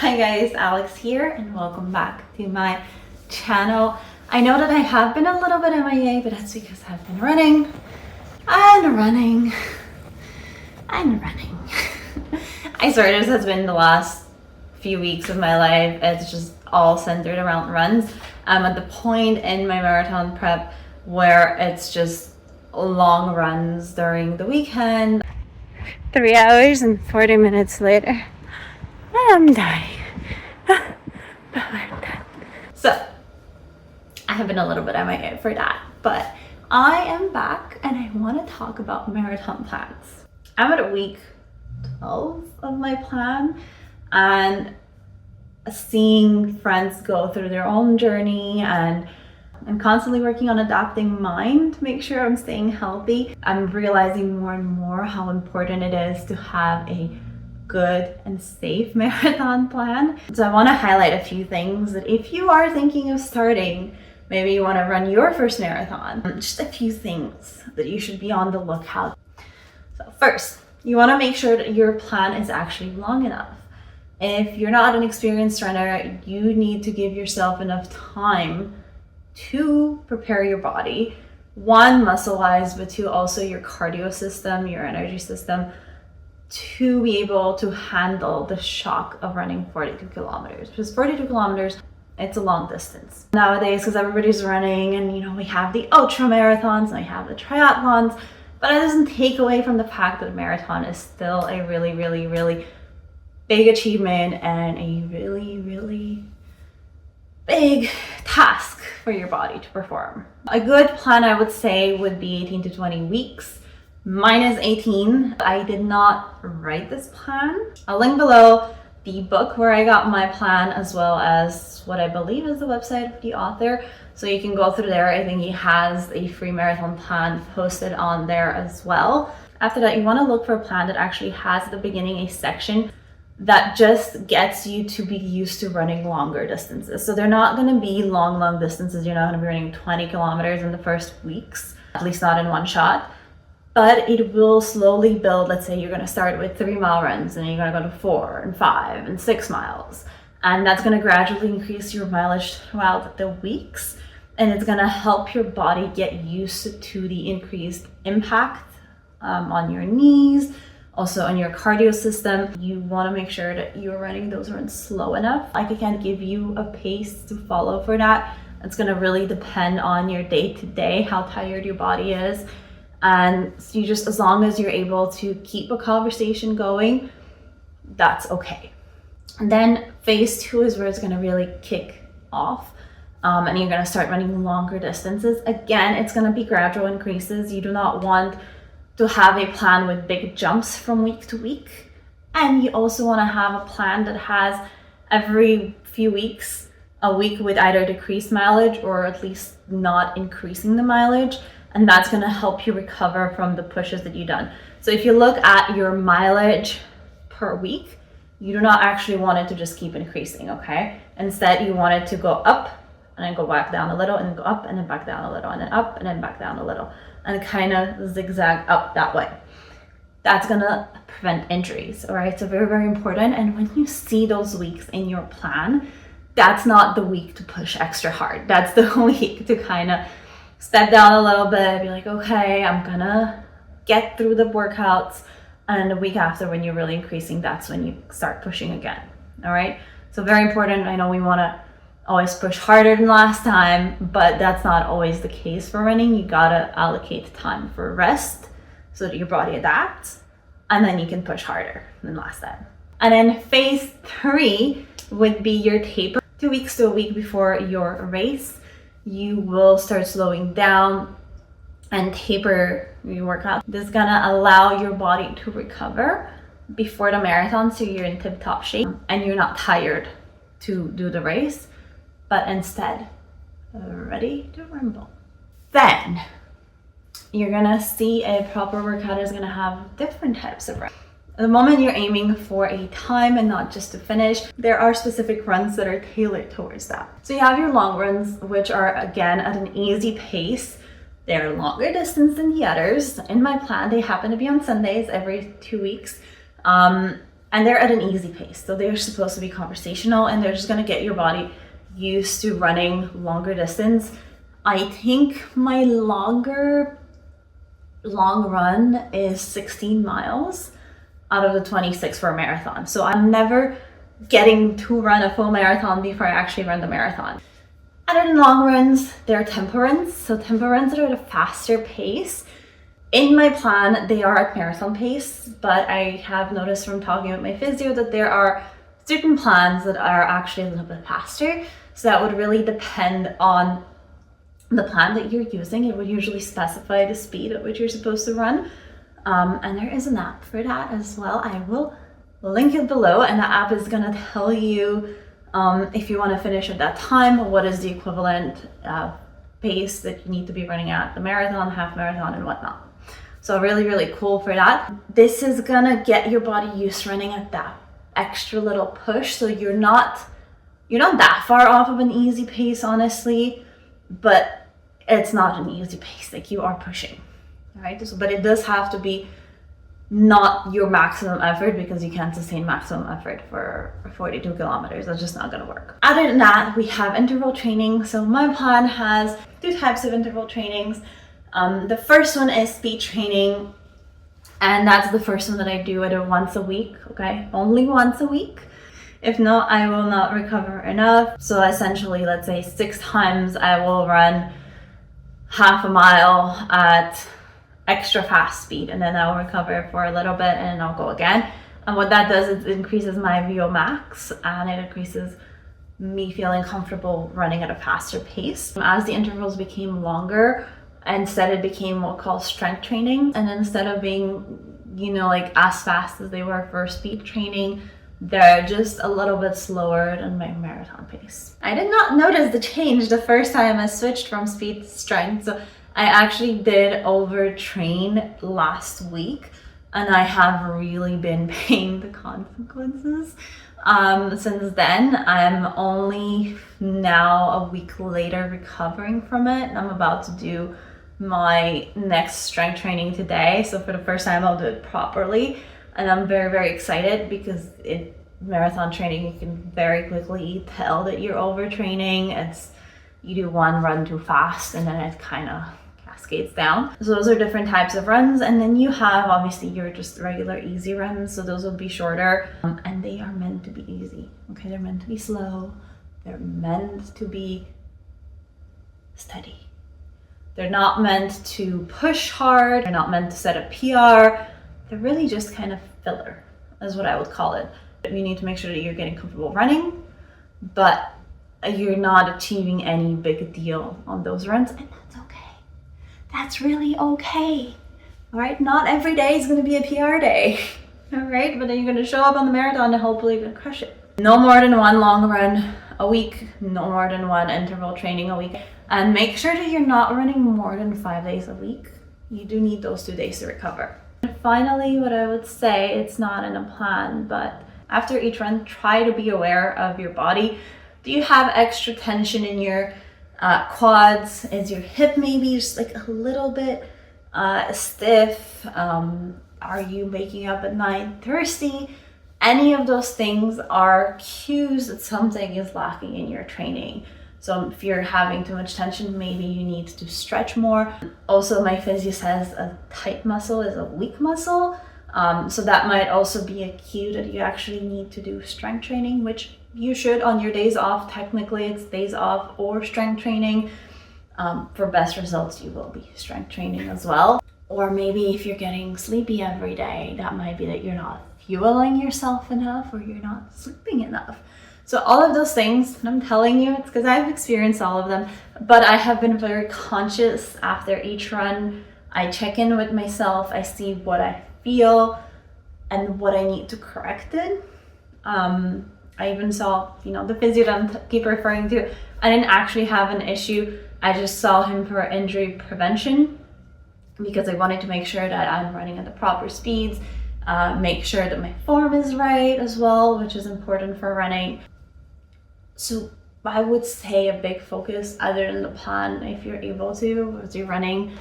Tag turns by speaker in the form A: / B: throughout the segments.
A: Hi guys, Alex here and welcome back to my channel. I know that I have been a little bit MIA, but that's because I've been running and running and running. I swear this has been the last few weeks of my life. It's just all centered around runs. I'm at the point in my marathon prep where it's just long runs during the weekend. 3 hours and 40 minutes later, I'm dying. So, I have been a little bit MIA for that, but I am back and I want to talk about marathon plans. I'm at week 12 of my plan, and seeing friends go through their own journey, and I'm constantly working on adapting mine to make sure I'm staying healthy. I'm realizing more and more how important it is to have a good and safe marathon plan. So I want to highlight a few things that if you are thinking of starting, maybe you want to run your first marathon, just a few things that you should be on the lookout. So first, you want to make sure that your plan is actually long enough. If you're not an experienced runner, you need to give yourself enough time to prepare your body. One, muscle-wise, but two, also your cardio system, your energy system, to be able to handle the shock of running 42 kilometers. Because 42 kilometers, it's a long distance nowadays because everybody's running, and we have the ultra marathons and we have the triathlons, but it doesn't take away from the fact that a marathon is still a really, really, really big achievement and a really, really big task for your body to perform. A good plan, I would say, would be 18 to 20 weeks. Mine is 18. I did not write this plan. I'll link below the book where I got my plan, as well as what I believe is the website of the author. So you can go through there. I think he has a free marathon plan posted on there as well. After that, you want to look for a plan that actually has at the beginning a section that just gets you to be used to running longer distances. So they're not going to be long distances. You're not going to be running 20 kilometers in the first weeks, at least not in one shot. But it will slowly build. Let's say you're going to start with 3-mile runs, and you're going to go to 4 and 5 and 6 miles. And that's going to gradually increase your mileage throughout the weeks. And it's going to help your body get used to the increased impact on your knees, also on your cardio system. You want to make sure that you're running those runs slow enough. Like, I can't give you a pace to follow for that. It's going to really depend on your day-to-day, how tired your body is. And you just, as long as you're able to keep a conversation going, that's okay. And then phase 2 is where it's going to really kick off. And you're going to start running longer distances. Again, it's going to be gradual increases. You do not want to have a plan with big jumps from week to week. And you also want to have a plan that has every few weeks, a week with either decreased mileage or at least not increasing the mileage. And that's going to help you recover from the pushes that you've done. So if you look at your mileage per week, you do not actually want it to just keep increasing, okay? Instead, you want it to go up and then go back down a little, and then go up and then back down a little, and then up and then back down a little, and kind of zigzag up that way. That's going to prevent injuries, all right? So very, very important. And when you see those weeks in your plan, that's not the week to push extra hard. That's the week to kind of step down a little bit, be like, okay, I'm gonna get through the workouts, and the week after, when you're really increasing, that's when you start pushing again. All right, so very important. I know we want to always push harder than last time, but that's not always the case for running. You gotta allocate time for rest so that your body adapts, and then you can push harder than last time. And then phase 3 would be your taper. 2 weeks to a week before your race, you will start slowing down and taper your workout. This is gonna allow your body to recover before the marathon, so you're in tip-top shape and you're not tired to do the race, but instead ready to rumble. Then you're gonna see a proper workout is gonna have different types of runs. At the moment, you're aiming for a time and not just to finish. There are specific runs that are tailored towards that. So you have your long runs, which are, again, at an easy pace. They're longer distance than the others. In my plan, they happen to be on Sundays every 2 weeks. and they're at an easy pace. So they're supposed to be conversational, and they're just gonna get your body used to running longer distance. I think my long run is 16 miles out of the 26 for a marathon. So I'm never getting to run a full marathon before I actually run the marathon. Other than long runs, there are tempo runs. So tempo runs are at a faster pace. In my plan, they are at marathon pace, but I have noticed from talking with my physio that there are certain plans that are actually a little bit faster. So that would really depend on the plan that you're using. It would usually specify the speed at which you're supposed to run. And there is an app for that as well. I will link it below, and the app is gonna tell you if you want to finish at that time, what is the equivalent pace that you need to be running at the marathon, half marathon, and whatnot. So really, really cool for that. This is gonna get your body used to running at that extra little push. So you're not that far off of an easy pace, honestly, but it's not an easy pace. Like, you are pushing, right? So, but it does have to be not your maximum effort, because you can't sustain maximum effort for 42 kilometers. That's just not going to work. Other than that, we have interval training. So my plan has 2 types of interval trainings. The first one is speed training, and that's the first one that I do either once a week, okay? Only once a week. If not, I will not recover enough. So essentially, let's say 6 times I will run half a mile at extra fast speed, and then I'll recover for a little bit, and then I'll go again. And what that does is it increases my VO max, and it increases me feeling comfortable running at a faster pace. As the intervals became longer, instead it became what we call strength training, and instead of being, like as fast as they were for speed training, they're just a little bit slower than my marathon pace. I did not notice the change the first time I switched from speed to strength. So I actually did overtrain last week, and I have really been paying the consequences. Since then, I'm only now a week later recovering from it. I'm about to do my next strength training today. So for the first time, I'll do it properly. And I'm very, very excited, because in marathon training, you can very quickly tell that you're overtraining. You do one run too fast, and then it kind of cascades down. So those are different types of runs. And then you have, obviously, your just regular easy runs. So those will be shorter, and they are meant to be easy. Okay, they're meant to be slow. They're meant to be steady. They're not meant to push hard. They're not meant to set a PR. They're really just kind of filler, is what I would call it. You need to make sure that you're getting comfortable running, but you're not achieving any big deal on those runs, and that's okay. That's really okay. All right, not every day is going to be a PR day. All right, but then you're going to show up on the marathon and hopefully you're going to crush it. No more than 1 long run a week, no more than 1 interval training a week, and make sure that you're not running more than 5 days a week. You do need those 2 days to recover. And finally, what I would say, it's not in a plan, but after each run, try to be aware of your body. Do you have extra tension in your quads? Is your hip maybe just like a little bit stiff? Are you waking up at night thirsty? Any of those things are cues that something is lacking in your training. So if you're having too much tension, maybe you need to stretch more. Also, my physio says a tight muscle is a weak muscle. So that might also be a cue that you actually need to do strength training, which you should on your days off. Technically, it's days off or strength training. For best results, you will be strength training as well. Or maybe if you're getting sleepy every day, that might be that you're not fueling yourself enough, or you're not sleeping enough. So all of those things, and I'm telling you, it's because I've experienced all of them, but I have been very conscious after each run. I check in with myself, I see what I feel and what I need to correct it. I even saw, the physio that I keep referring to, I didn't actually have an issue. I just saw him for injury prevention, because I wanted to make sure that I'm running at the proper speeds, make sure that my form is right as well, which is important for running. So I would say a big focus, other than the plan, if you're able to, as you're running,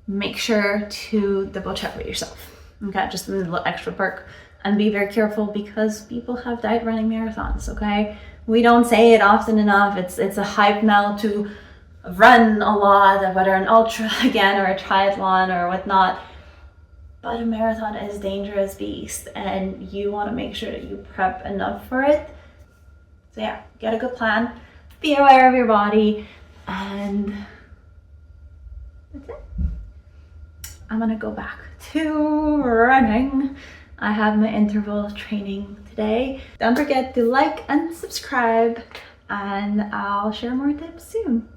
A: make sure to double check with yourself. Okay, just a little extra perk. and be very careful because people have died running marathons, okay? We don't say it often enough. It's a hype now to run a lot, whether an ultra again or a triathlon or whatnot. But a marathon is a dangerous beast and you want to make sure that you prep enough for it. So yeah, get a good plan, be aware of your body, and that's it. I'm gonna go back to running. I have my interval training today. Don't forget to like and subscribe, and I'll share more tips soon.